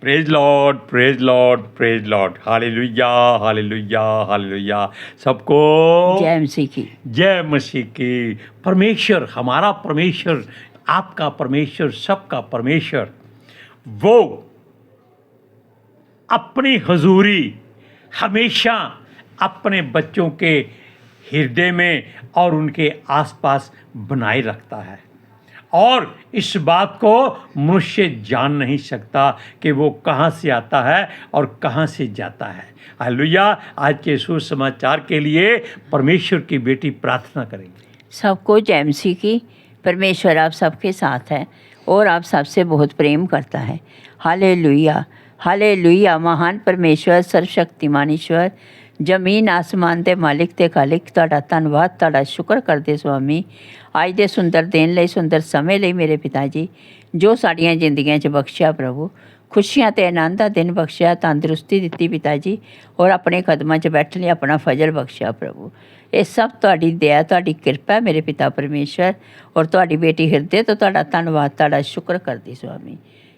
Praise Lord, praise Lord, praise Lord. Hallelujah, hallelujah, hallelujah. सबको जय मसीह की। जय मसीह की। परमेश्वर, हमारा परमेश्वर, आपका परमेश्वर, सबका परमेश्वर, वो अपनी हजूरी हमेशा अपने बच्चों के हृदय में और उनके आसपास बनाए रखता है। और इस बात को मनुष्य जान नहीं सकता कि वो कहाँ से आता है और कहाँ से जाता है। हालेलुया। आज के सुसमाचार के लिए परमेश्वर की बेटी प्रार्थना करेंगे। सबको जय मसीह की। परमेश्वर आप सबके साथ है और आप सबसे बहुत प्रेम करता है। Hallelujah, hallelujah. महान परमेश्वर, सर्वशक्तिमान ईश्वर, ਜ਼ਮੀਨ ਆਸਮਾਨ ਦੇ ਮਾਲਿਕ ਤੇ ਖਾਲਿਕ, ਤੁਹਾਡਾ ਧੰਨਵਾਦ, ਤੁਹਾਡਾ ਸ਼ੁਕਰ ਕਰਦੇ ਸੁਆਮੀ, ਅੱਜ ਦੇ ਸੁੰਦਰ ਦਿਨ ਲਈ, ਸੁੰਦਰ ਸਮੇਂ ਲਈ ਮੇਰੇ ਪਿਤਾ ਜੀ, ਜੋ ਸਾਡੀਆਂ ਜ਼ਿੰਦਗੀਆਂ 'ਚ ਬਖਸ਼ਿਆ ਪ੍ਰਭੂ। ਖੁਸ਼ੀਆਂ ਤੇ ਆਨੰਦ ਦਾ ਦਿਨ ਬਖਸ਼ਿਆ, ਤੰਦਰੁਸਤੀ ਦਿੱਤੀ ਪਿਤਾ ਜੀ, ਔਰ ਆਪਣੇ ਕਦਮਾਂ 'ਚ ਬੈਠਣ ਲਈ ਆਪਣਾ ਫਜ਼ਲ ਬਖਸ਼ਿਆ ਪ੍ਰਭੂ। ਇਹ ਸਭ ਤੁਹਾਡੀ ਦਇਆ, ਤੁਹਾਡੀ ਕਿਰਪਾ ਮੇਰੇ ਪਿਤਾ ਪਰਮੇਸ਼ਰ, ਔਰ ਤੁਹਾਡੀ ਬੇਟੀ ਹਿਰਦੇ ਤੋਂ ਤੁਹਾਡਾ ਧੰਨਵਾਦ, ਤੁਹਾਡਾ ਸ਼ੁਕਰ ਕਰਦੀ ਸੁਆਮੀ।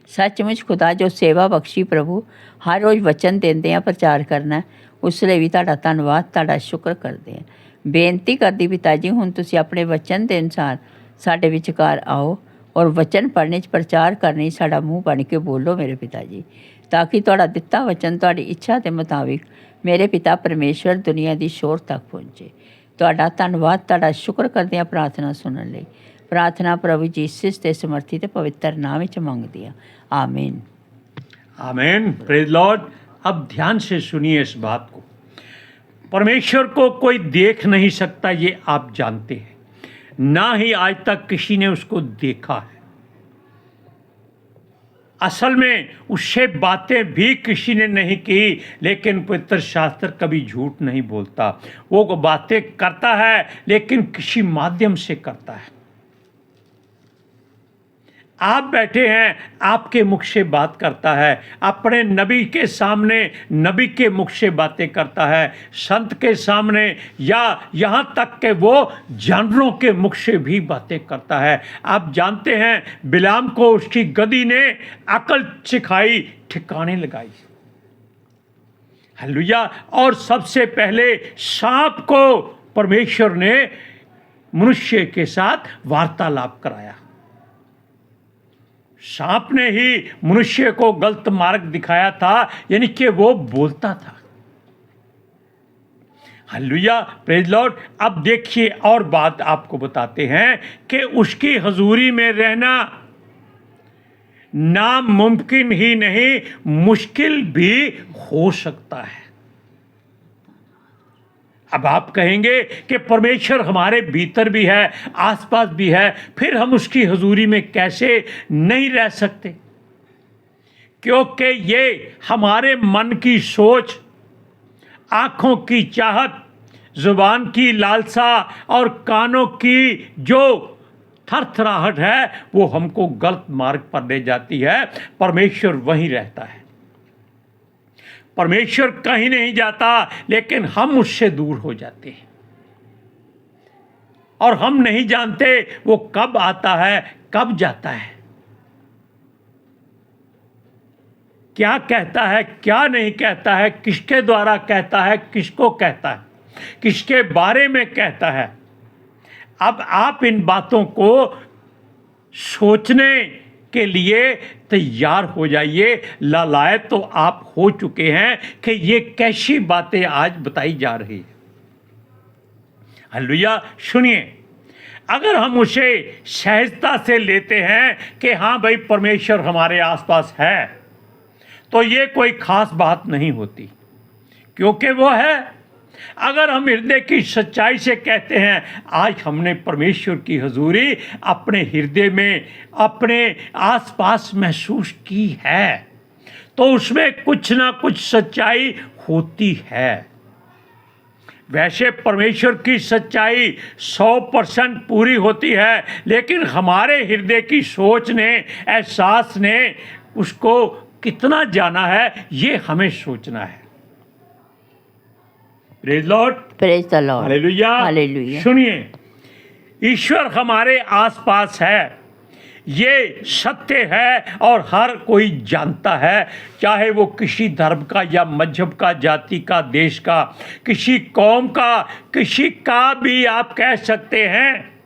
ਸੱਚਮੁੱਚ ਖੁਦਾ ਜੋ ਸੇਵਾ ਬਖਸ਼ੀ ਪ੍ਰਭੂ, ਹਰ ਰੋਜ਼ ਵਚਨ ਦਿੰਦੇ ਆ, ਪ੍ਰਚਾਰ ਕਰਨਾ, ਉਸ ਲਈ ਵੀ ਤੁਹਾਡਾ ਧੰਨਵਾਦ, ਤੁਹਾਡਾ ਸ਼ੁਕਰ ਕਰਦੇ ਹਾਂ। ਬੇਨਤੀ ਕਰਦੀ ਪਿਤਾ ਜੀ, ਹੁਣ ਤੁਸੀਂ ਆਪਣੇ ਵਚਨ ਦੇ ਅਨੁਸਾਰ ਸਾਡੇ ਵਿਚਕਾਰ ਆਓ ਔਰ ਵਚਨ ਪੜ੍ਹਨੇ 'ਚ, ਪ੍ਰਚਾਰ ਕਰਨੇ 'ਚ ਸਾਡਾ ਮੂੰਹ ਬਣ ਕੇ ਬੋਲੋ ਮੇਰੇ ਪਿਤਾ ਜੀ, ਤਾਂ ਕਿ ਤੁਹਾਡਾ ਦਿੱਤਾ ਵਚਨ ਤੁਹਾਡੀ ਇੱਛਾ ਦੇ ਮੁਤਾਬਿਕ ਮੇਰੇ ਪਿਤਾ ਪਰਮੇਸ਼ਵਰ ਦੁਨੀਆ ਦੀ ਸ਼ੋਰ ਤੱਕ ਪਹੁੰਚੇ। ਤੁਹਾਡਾ ਧੰਨਵਾਦ, ਤੁਹਾਡਾ ਸ਼ੁਕਰ ਕਰਦੇ ਹਾਂ ਪ੍ਰਾਰਥਨਾ ਸੁਣਨ ਲਈ। प्रार्थना प्रभु जीसस के समर्थी ते पवित्र नाम में मांगती है, आमीन, आमीन। Praise Lord. अब ध्यान से सुनिए इस बात को। परमेश्वर को कोई देख नहीं सकता, ये आप जानते हैं, ना ही आज तक किसी ने उसको देखा है। असल में उससे बातें भी किसी ने नहीं की, लेकिन पवित्र शास्त्र कभी झूठ नहीं बोलता। वो बातें करता है लेकिन किसी माध्यम से करता है। आप बैठे हैं, आपके मुख से बात करता है, अपने नबी के सामने नबी के मुख से बातें करता है, संत के सामने, या यहाँ तक कि वो जानवरों के मुख से भी बातें करता है। आप जानते हैं, बिलाम को उसकी गदी ने अकल सिखाई, ठिकाने लगाई। हालेलुया। और सबसे पहले सांप को परमेश्वर ने मनुष्य के साथ वार्तालाप कराया। सांप ने ही मनुष्य को गलत मार्ग दिखाया था, यानी कि वो बोलता था। Hallelujah, praise Lord. अब देखिए और बात आपको बताते हैं कि उसकी हजूरी में रहना नामुमकिन ही नहीं, मुश्किल भी हो सकता है। अब आप कहेंगे कि परमेश्वर हमारे भीतर भी है, आसपास भी है, फिर हम उसकी हजूरी में कैसे नहीं रह सकते? क्योंकि ये हमारे मन की सोच, आँखों की चाहत, जुबान की लालसा और कानों की जो थरथराहट है, वो हमको गलत मार्ग पर ले जाती है। परमेश्वर वहीं रहता है। परमेश्वर कहीं नहीं जाता, लेकिन हम उससे दूर हो जाते हैं और हम नहीं जानते वो कब आता है, कब जाता है, क्या कहता है, क्या नहीं कहता है, किसके द्वारा कहता है, किसको कहता है, किसके बारे में कहता है। अब आप इन बातों को सोचने के लिए तैयार हो जाइए। लालायत तो आप हो चुके हैं कि ये कैसी बातें आज बताई जा रही है। हालेलुया। सुनिए, अगर हम उसे सहजता से लेते हैं कि हाँ भाई परमेश्वर हमारे आसपास है, तो ये कोई खास बात नहीं होती, क्योंकि वो है। अगर हम हृदय की सच्चाई से कहते हैं आज हमने परमेश्वर की हजूरी अपने हृदय में, अपने आसपास महसूस की है, तो उसमें कुछ ना कुछ सच्चाई होती है। वैसे परमेश्वर की सच्चाई 100% पूरी होती है, लेकिन हमारे हृदय की सोच ने, एहसास ने उसको कितना जाना है, ये हमें सोचना है। Praise Lord, praise the Lord, hallelujah, hallelujah. सुनिए, ईश्वर हमारे आसपास है, ये सत्य है और हर कोई जानता है, चाहे वो किसी धर्म का या मजहब का, जाति का, देश का, किसी कौम का, किसी का भी आप कह सकते हैं,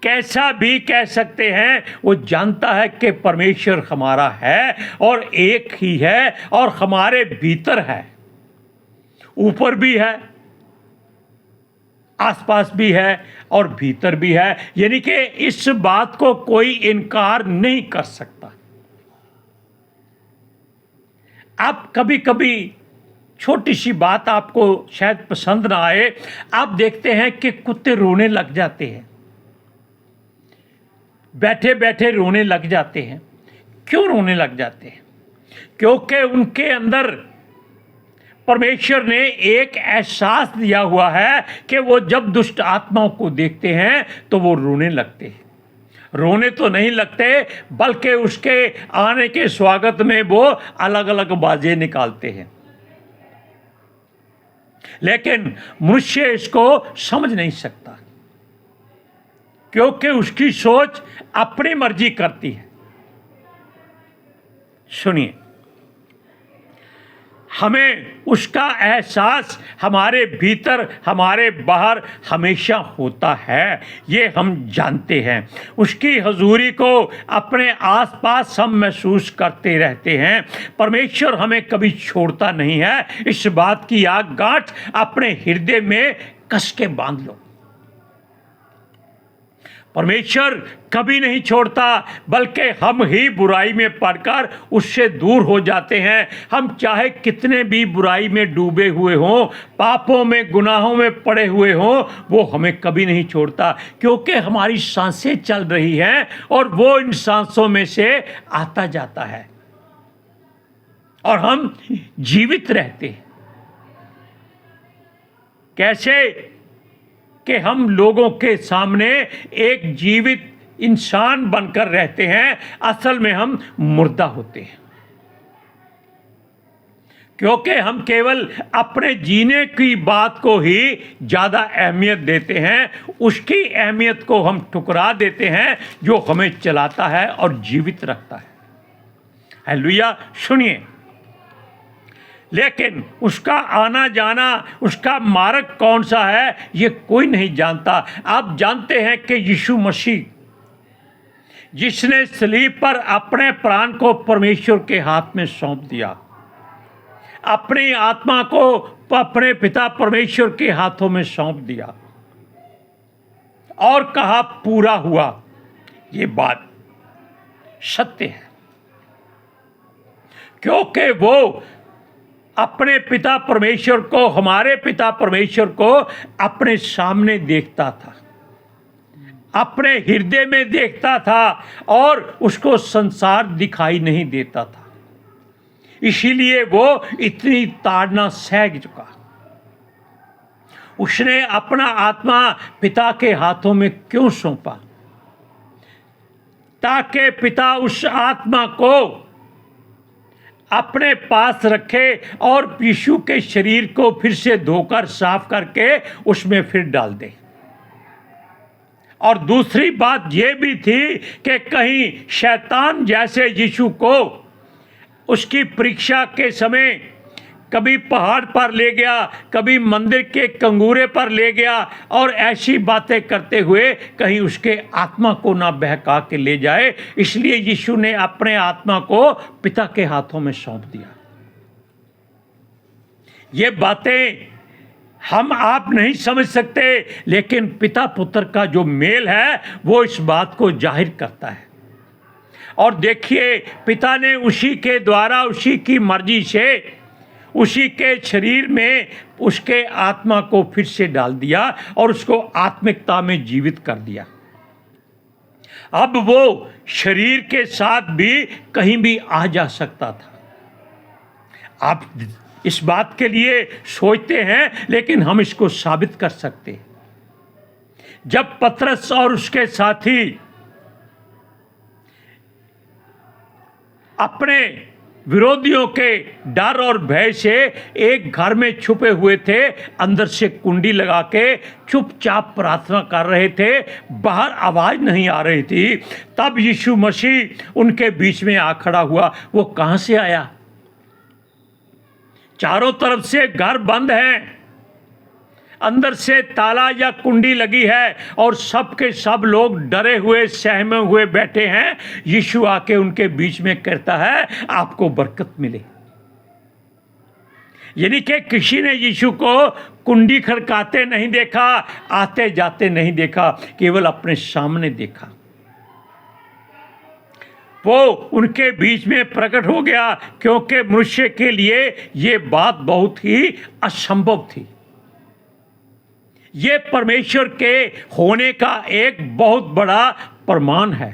कैसा भी कह सकते हैं, वो जानता है कि परमेश्वर हमारा है और एक ही है और हमारे भीतर है, ऊपर भी है, आसपास भी है और भीतर भी है। यानी कि इस बात को कोई इनकार नहीं कर सकता। आप कभी कभी छोटी सी बात आपको शायद पसंद ना आए, आप देखते हैं कि कुत्ते रोने लग जाते हैं, बैठे बैठे रोने लग जाते हैं। क्यों रोने लग जाते हैं? क्योंकि उनके अंदर परमेश्वर ने एक एहसास दिया हुआ है कि वो जब दुष्ट आत्माओं को देखते हैं तो वो रोने लगते हैं। रोने तो नहीं लगते, बल्कि उसके आने के स्वागत में वो अलग अलग बाजें निकालते हैं। लेकिन मनुष्य इसको समझ नहीं सकता, क्योंकि उसकी सोच अपनी मर्जी करती है। सुनिए, हमें उसका एहसास हमारे भीतर, हमारे बाहर हमेशा होता है, ये हम जानते हैं। उसकी हजूरी को अपने आसपास हम महसूस करते रहते हैं। परमेश्वर हमें कभी छोड़ता नहीं है, इस बात की आग गांठ अपने हृदय में कस के बांध लो। परमेश्वर कभी नहीं छोड़ता, बल्कि हम ही बुराई में पड़कर उससे दूर हो जाते हैं। हम चाहे कितने भी बुराई में डूबे हुए हों, पापों में, गुनाहों में पड़े हुए हों, वो हमें कभी नहीं छोड़ता, क्योंकि हमारी सांसें चल रही हैं और वो इन सांसों में से आता जाता है और हम जीवित रहते हैं। कैसे कि हम लोगों के सामने एक जीवित इंसान बनकर रहते हैं, असल में हम मुर्दा होते हैं, क्योंकि हम केवल अपने जीने की बात को ही ज़्यादा अहमियत देते हैं, उसकी अहमियत को हम ठुकरा देते हैं जो हमें चलाता है और जीवित रखता है। हालेलुया। सुनिए, लेकिन उसका आना जाना, उसका मार्ग कौन सा है, ये कोई नहीं जानता। आप जानते हैं कि यीशु मसीह, जिसने सलीब पर अपने प्राण को परमेश्वर के हाथ में सौंप दिया, अपनी आत्मा को अपने पिता परमेश्वर के हाथों में सौंप दिया और कहा पूरा हुआ, ये बात सत्य है, क्योंकि वो अपने पिता परमेश्वर को, हमारे पिता परमेश्वर को अपने सामने देखता था, अपने हृदय में देखता था और उसको संसार दिखाई नहीं देता था। इसीलिए वो इतनी ताड़ना सह चुका। उसने अपना आत्मा पिता के हाथों में क्यों सौंपा? ताकि पिता उस आत्मा को अपने पास रखे और यीशु के शरीर को फिर से धोकर साफ करके उसमें फिर डाल दे। और दूसरी बात यह भी थी कि कहीं शैतान जैसे यीशु को उसकी परीक्षा के समय कभी पहाड़ पर ले गया, कभी मंदिर के कंगूरे पर ले गया और ऐसी बातें करते हुए कहीं उसके आत्मा को ना बहका के ले जाए, इसलिए यीशु ने अपने आत्मा को पिता के हाथों में सौंप दिया। ये बातें हम आप नहीं समझ सकते, लेकिन पिता पुत्र का जो मेल है वो इस बात को जाहिर करता है। और देखिए, पिता ने उसी के द्वारा, उसी की मर्जी से, उसी के शरीर में उसके आत्मा को फिर से डाल दिया और उसको आत्मिकता में जीवित कर दिया। अब वो शरीर के साथ भी कहीं भी आ जा सकता था। आप इस बात के लिए सोचते हैं, लेकिन हम इसको साबित कर सकते हैं। जब पतरस और उसके साथी अपने विरोधियों के डर और भय से एक घर में छुपे हुए थे, अंदर से कुंडी लगा के चुपचाप प्रार्थना कर रहे थे, बाहर आवाज नहीं आ रही थी। तब यीशु मसीह उनके बीच में आ खड़ा हुआ। वो कहां से आया? चारों तरफ से घर बंद है, अंदर से ताला या कुंडी लगी है और सब के सब लोग डरे हुए सहमे हुए बैठे हैं। यीशु आके उनके बीच में कहता है, आपको बरकत मिले। यानी कि किसी ने यीशु को कुंडी खड़काते नहीं देखा, आते जाते नहीं देखा, केवल अपने सामने देखा। वो उनके बीच में प्रकट हो गया, क्योंकि मनुष्य के लिए ये बात बहुत ही असंभव थी। ये परमेश्वर के होने का एक बहुत बड़ा प्रमाण है।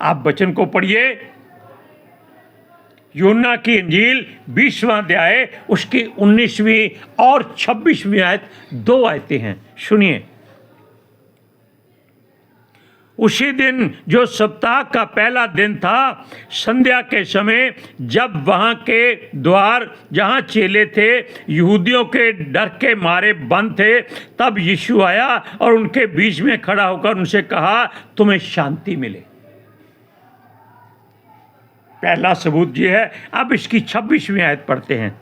आप वचन को पढ़िए, यूहन्ना की इंजील 20वां अध्याय, उसकी 19वीं और 26वीं आयत, 2 आयतें हैं, सुनिए। उसी दिन जो सप्ताह का पहला दिन था, संध्या के समय, जब वहाँ के द्वार जहाँ चेले थे यहूदियों के डर के मारे बंद थे, तब यीशु आया और उनके बीच में खड़ा होकर उनसे कहा, तुम्हें शांति मिले। पहला सबूत ये है। अब इसकी 26वीं आयत पढ़ते हैं।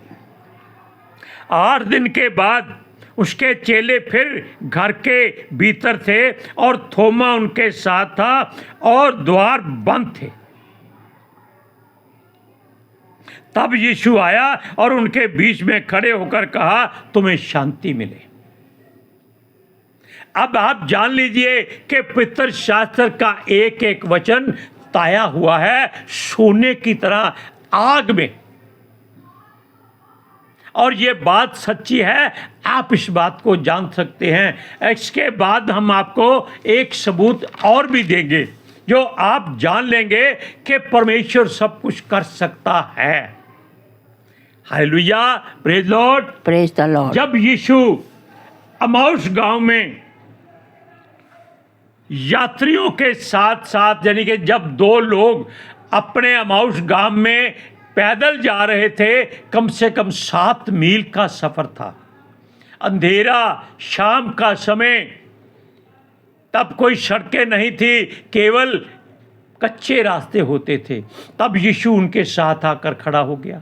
8 दिन के बाद उसके चेले फिर घर के भीतर थे और थोमा उनके साथ था और द्वार बंद थे। तब यीशु आया और उनके बीच में खड़े होकर कहा, तुम्हें शांति मिले। अब आप जान लीजिए कि पवित्र शास्त्र का एक एक वचन ताया हुआ है सोने की तरह आग में, और ये बात सच्ची है। आप इस बात को जान सकते हैं। इसके बाद हम आपको एक सबूत और भी देंगे, जो आप जान लेंगे कि परमेश्वर सब कुछ कर सकता है। Hallelujah, praise Lord, praise the Lord. जब यीशु अमाउस गांव में यात्रियों के साथ साथ, यानी कि जब 2 लोग अपने अमाउस गांव में पैदल जा रहे थे, कम से कम 7 मील का सफर था, अंधेरा, शाम का समय, तब कोई सड़कें नहीं थी, केवल कच्चे रास्ते होते थे। तब यीशु उनके साथ आकर खड़ा हो गया।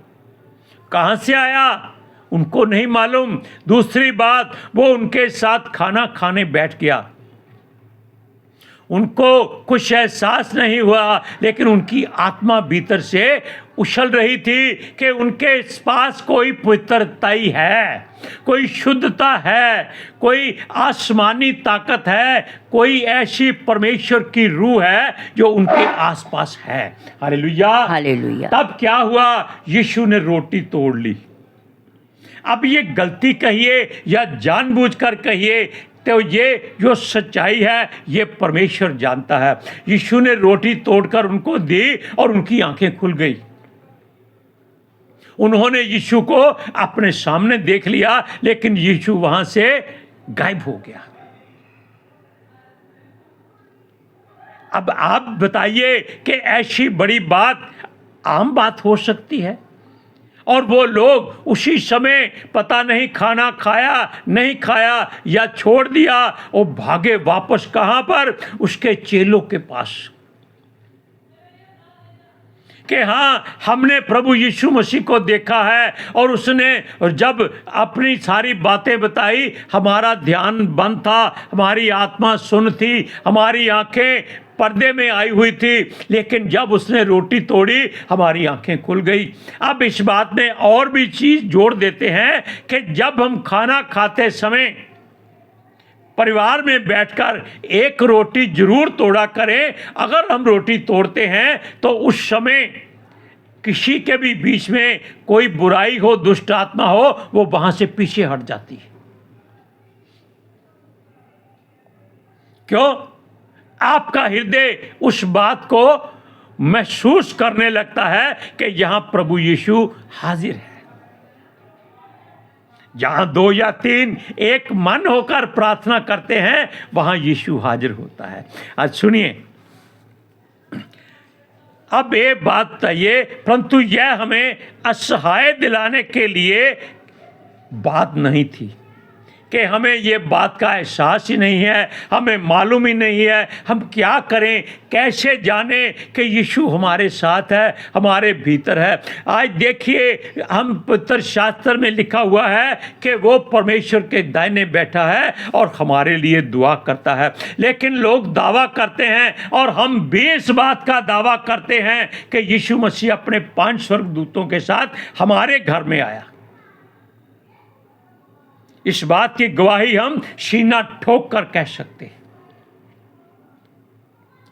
कहाँ से आया उनको नहीं मालूम। दूसरी बात, वो उनके साथ खाना खाने बैठ गया। उनको कुछ एहसास नहीं हुआ, लेकिन उनकी आत्मा भीतर से उछल रही थी कि उनके पास कोई पवित्रता है, कोई शुद्धता है, कोई आसमानी ताकत है, कोई ऐसी परमेश्वर की रूह है जो उनके आसपास है। Hallelujah, hallelujah. तब क्या हुआ? यीशु ने रोटी तोड़ ली। अब ये गलती कहिए या जानबूझकर कहिए, तो ये जो सच्चाई है ये परमेश्वर जानता है। यीशु ने रोटी तोड़कर उनको दी और उनकी आंखें खुल गई। उन्होंने यीशु को अपने सामने देख लिया, लेकिन यीशु वहां से गायब हो गया। अब आप बताइए कि ऐसी बड़ी बात आम बात हो सकती है? और वो लोग उसी समय पता नहीं खाना खाया नहीं खाया या छोड़ दिया और भागे वापस कहां पर? उसके चेलों के पास, कि हाँ, हमने प्रभु यीशु मसीह को देखा है। और उसने जब अपनी सारी बातें बताई, हमारा ध्यान बंद था, हमारी आत्मा सुन्न थी, हमारी आंखें पर्दे में आई हुई थी, लेकिन जब उसने रोटी तोड़ी हमारी आंखें खुल गई। अब इस बात में और भी चीज जोड़ देते हैं कि जब हम खाना खाते समय परिवार में बैठकर एक रोटी जरूर तोड़ा करें। अगर हम रोटी तोड़ते हैं तो उस समय किसी के भी बीच में कोई बुराई हो, दुष्ट आत्मा हो, वो वहां से पीछे हट जाती है। क्यों? आपका हृदय उस बात को महसूस करने लगता है कि यहां प्रभु यीशु हाजिर है। जहां 2 या 3 एक मन होकर प्रार्थना करते हैं, वहां यीशु हाजिर होता है। आज सुनिए, अब ये बात चाहिए, परंतु यह हमें असहाय दिलाने के लिए बात नहीं थी कि हमें ये बात का एहसास ही नहीं है, हमें मालूम ही नहीं है, हम क्या करें, कैसे जाने कि यीशु हमारे साथ है, हमारे भीतर है। आज देखिए, हम पवित्र शास्त्र में लिखा हुआ है कि वो परमेश्वर के दाहिने बैठा है और हमारे लिए दुआ करता है। लेकिन लोग दावा करते हैं, और हम भी इस बात का दावा करते हैं कि यीशु मसीह अपने 5 स्वर्गदूतों के साथ हमारे घर में आया। इस बात की गवाही हम सीना ठोक कर कह सकते हैं।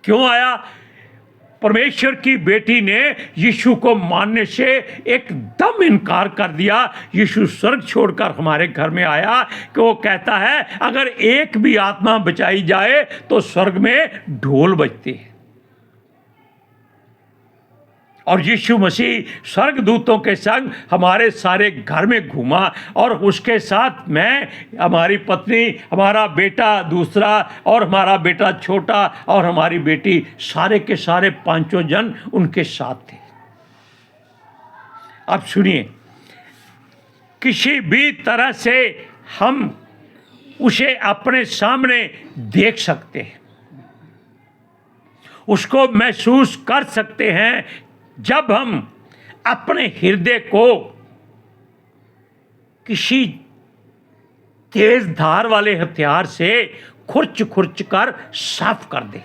क्यों आया? परमेश्वर की बेटी ने यीशु को मानने से एकदम इनकार कर दिया। यीशु स्वर्ग छोड़कर हमारे घर में आया कि वो कहता है, अगर एक भी आत्मा बचाई जाए तो स्वर्ग में ढोल बजते हैं। और यीशु मसीह स्वर्गदूतों के संग हमारे सारे घर में घूमा, और उसके साथ मैं, हमारी पत्नी, हमारा बेटा दूसरा, और हमारा बेटा छोटा, और हमारी बेटी, सारे के सारे 5 जन उनके साथ थे। अब सुनिए, किसी भी तरह से हम उसे अपने सामने देख सकते हैं, उसको महसूस कर सकते हैं, जब हम अपने हृदय को किसी तेज धार वाले हथियार से खुरच खुरच कर साफ कर दें।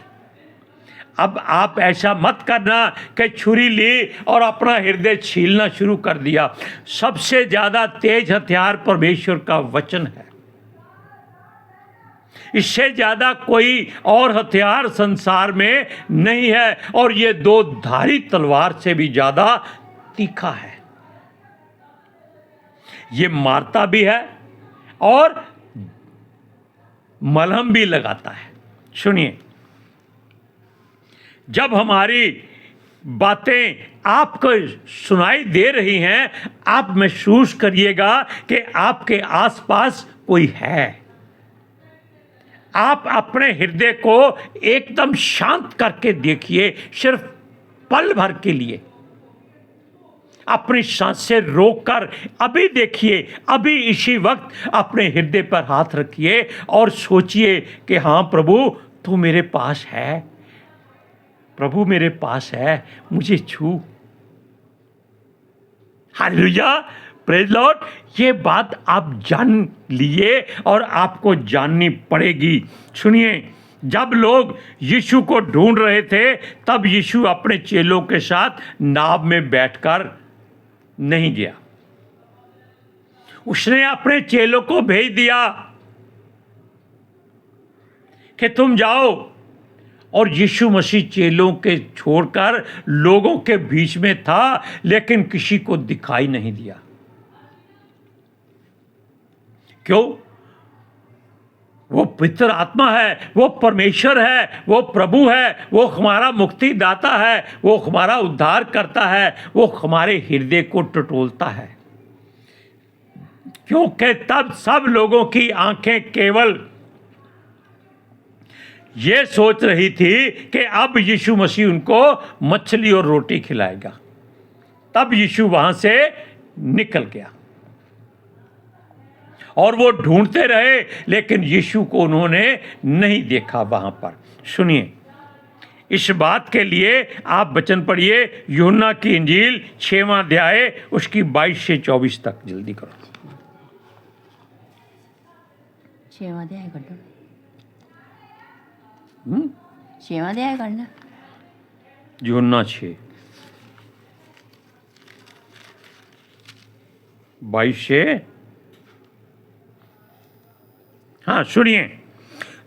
अब आप ऐसा मत करना कि छुरी ली और अपना हृदय छीलना शुरू कर दिया। सबसे ज्यादा तेज हथियार परमेश्वर का वचन है। इससे ज्यादा कोई और हथियार संसार में नहीं है, और ये 2 धारी तलवार से भी ज्यादा तीखा है। ये मारता भी है और मलहम भी लगाता है। सुनिए, जब हमारी बातें आपको सुनाई दे रही हैं, आप महसूस करिएगा कि आपके आसपास कोई है। आप अपने हृदय को एकदम शांत करके देखिए, सिर्फ पल भर के लिए अपनी सांसें रोककर अभी देखिए, अभी इसी वक्त अपने हृदय पर हाथ रखिए और सोचिए कि हाँ प्रभु, तू मेरे पास है, प्रभु मेरे पास है, मुझे छू। Hallelujah, praise Lord. ये बात आप जान लिए और आपको जाननी पड़ेगी। सुनिए, जब लोग यीशु को ढूंढ रहे थे, तब यीशु अपने चेलों के साथ नाव में बैठकर नहीं गया। उसने अपने चेलों को भेज दिया कि तुम जाओ, और यीशु मसीह चेलों के छोड़कर लोगों के बीच में था, लेकिन किसी को दिखाई नहीं दिया। क्यों? वो पवित्र आत्मा है, वो परमेश्वर है, वो प्रभु है, वो हमारा मुक्तिदाता है, वो हमारा उद्धार करता है, वो हमारे हृदय को टटोलता है। क्योंकि तब सब लोगों की आंखें केवल ये सोच रही थी कि अब यीशु मसीह उनको मछली और रोटी खिलाएगा। तब यीशु वहां से निकल गया, और वो ढूंढते रहे, लेकिन यीशु को उन्होंने नहीं देखा वहां पर। सुनिए, इस बात के लिए आप वचन पढ़िए, यूहन्ना की इंजील 6वां अध्याय, उसकी 22 से 24 तक। जल्दी करो। 6वां अध्याय करना, 6वां अध्याय करना, यूहन्ना 6 22 से, हाँ सुनिए।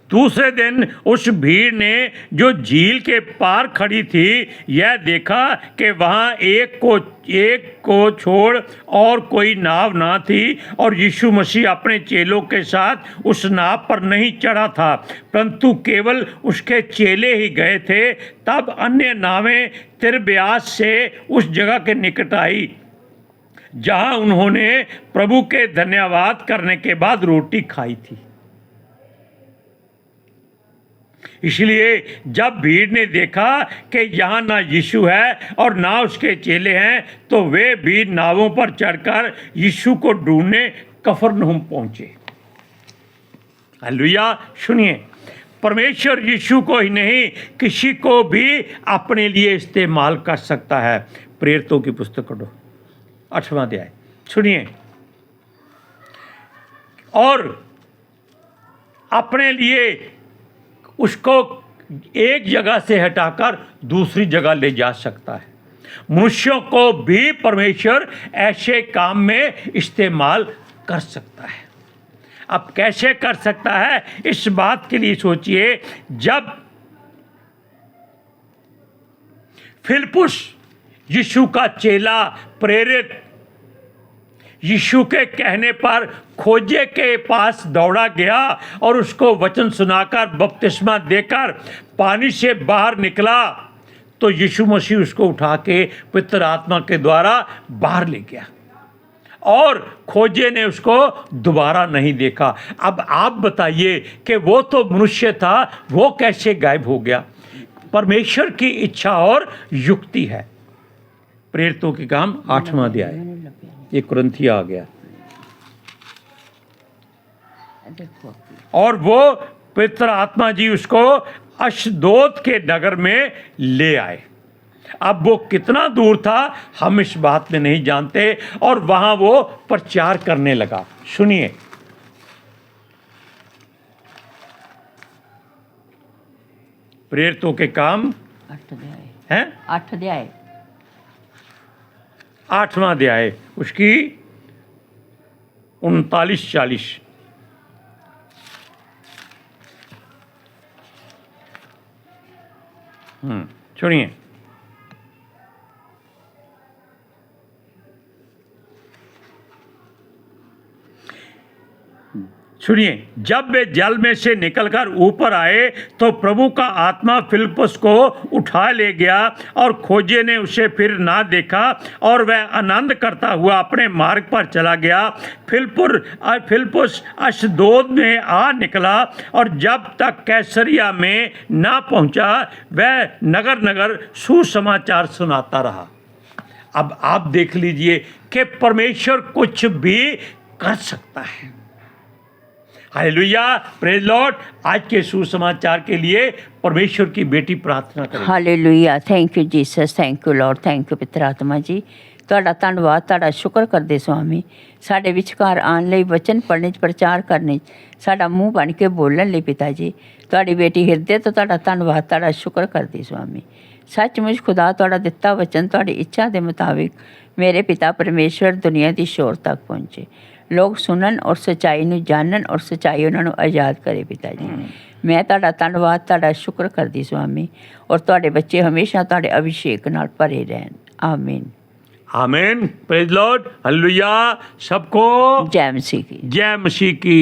दूसरे दिन उस भीड़ ने जो झील के पार खड़ी थी, यह देखा कि वहाँ एक को छोड़ और कोई नाव ना थी, और यीशु मसीह अपने चेलों के साथ उस नाव पर नहीं चढ़ा था, परंतु केवल उसके चेले ही गए थे। तब अन्य नावें तिरबयास से उस जगह के निकट आई जहाँ उन्होंने प्रभु के धन्यवाद करने के बाद रोटी खाई थी। इसलिए जब भीड़ ने देखा कि यहाँ ना यीशु है और ना उसके चेले हैं, तो वे भी नावों पर चढ़कर यीशु को ढूंढने कफरनहूम पहुंचे। हालेलुया। सुनिए, परमेश्वर यीशु को ही नहीं किसी को भी अपने लिए इस्तेमाल कर सकता है। प्रेरितों की पुस्तक पढ़ो 8वां अध्याय, सुनिए। और अपने लिए उसको एक जगह से हटाकर दूसरी जगह ले जा सकता है। मनुष्यों को भी परमेश्वर ऐसे काम में इस्तेमाल कर सकता है। अब कैसे कर सकता है, इस बात के लिए सोचिए। जब फिलिप्पुस यीशु का चेला प्रेरित यीशु के कहने पर खोजे के पास दौड़ा गया और उसको वचन सुनाकर बपतिस्मा देकर पानी से बाहर निकला, तो यीशु मसीह उसको उठा के पवित्र आत्मा के द्वारा बाहर ले गया और खोजे ने उसको दोबारा नहीं देखा। अब आप बताइए कि वो तो मनुष्य था, वो कैसे गायब हो गया? परमेश्वर की इच्छा और युक्ति है। प्रेरितों के काम 8वां अध्याय, ये कुरिन्थिया आ गया। और वो पवित्र आत्मा जी उसको अशदोद के नगर में ले आए। अब वो कितना दूर था हम इस बात में नहीं जानते, और वहां वो प्रचार करने लगा। सुनिए, प्रेरितों के काम 8 अध्याय हैं 8 अध्याय 8वां अध्याय, उसकी 39-40। सुनिए। सुनिए, जब वे जल में से निकलकर ऊपर आए तो प्रभु का आत्मा फिलिप्पुस को उठा ले गया और खोजे ने उसे फिर ना देखा और वह आनंद करता हुआ अपने मार्ग पर चला गया। फिलिप्पुस अशदोद में आ निकला और जब तक कैसरिया में ना पहुंचा वह नगर नगर सुसमाचार सुनाता रहा। अब आप देख लीजिए कि परमेश्वर कुछ भी कर सकता है। Hallelujah, praise Lord. आज के सुसमाचार के लिए परमेश्वर की बेटी प्रार्थना करें। Hallelujah, thank you Jesus, thank you Lord, thank you पितर आत्मा जी। ਤੁਹਾਡਾ ਧੰਨਵਾਦ, ਤੁਹਾਡਾ ਸ਼ੁਕਰ ਕਰਦੇ ਸੁਆਮੀ, ਸਾਡੇ ਵਿਚਕਾਰ ਆਉਣ ਲਈ, ਵਚਨ ਪੜ੍ਹਨੇ 'ਚ, ਪ੍ਰਚਾਰ ਕਰਨੇ 'ਚ, ਸਾਡਾ ਮੂੰਹ ਬਣ ਕੇ ਬੋਲਣ ਲਈ ਪਿਤਾ ਜੀ। ਤੁਹਾਡੀ ਬੇਟੀ ਹਿਰਦੇ ਤੋਂ ਤੁਹਾਡਾ ਧੰਨਵਾਦ, ਤੁਹਾਡਾ ਸ਼ੁਕਰ ਕਰਦੀ ਸੁਆਮੀ। ਸੱਚਮੁੱਚ ਖੁਦਾ ਤੁਹਾਡਾ ਦਿੱਤਾ ਵਚਨ ਤੁਹਾਡੀ ਇੱਛਾ ਦੇ ਮੁਤਾबिक ਮੇਰੇ ਪਿਤਾ ਪਰਮੇਸ਼ਵਰ ਦੁਨੀਆ ਦੀ ਸ਼ੋਰ ਤੱਕ ਪਹੁੰਚੇ। ਲੋਕ ਸੁਣਨ ਔਰ ਸੱਚਾਈ ਨੂੰ ਜਾਣਨ ਔਰ ਸੱਚਾਈ ਉਹਨਾਂ ਨੂੰ ਆਜ਼ਾਦ ਕਰੇ ਪਿਤਾ ਜੀ। ਮੈਂ ਤੁਹਾਡਾ ਧੰਨਵਾਦ, ਤੁਹਾਡਾ ਸ਼ੁਕਰ ਕਰਦੀ ਸੁਆਮੀ, ਔਰ ਤੁਹਾਡੇ ਬੱਚੇ ਹਮੇਸ਼ਾ ਤੁਹਾਡੇ ਅਭਿਸ਼ੇਕ ਨਾਲ ਭਰੇ ਰਹਿਣ। ਆਮੀਨ। आमीन। Praise Lord. हालेलुया। सबको जय मसीह की। जय मसीह की।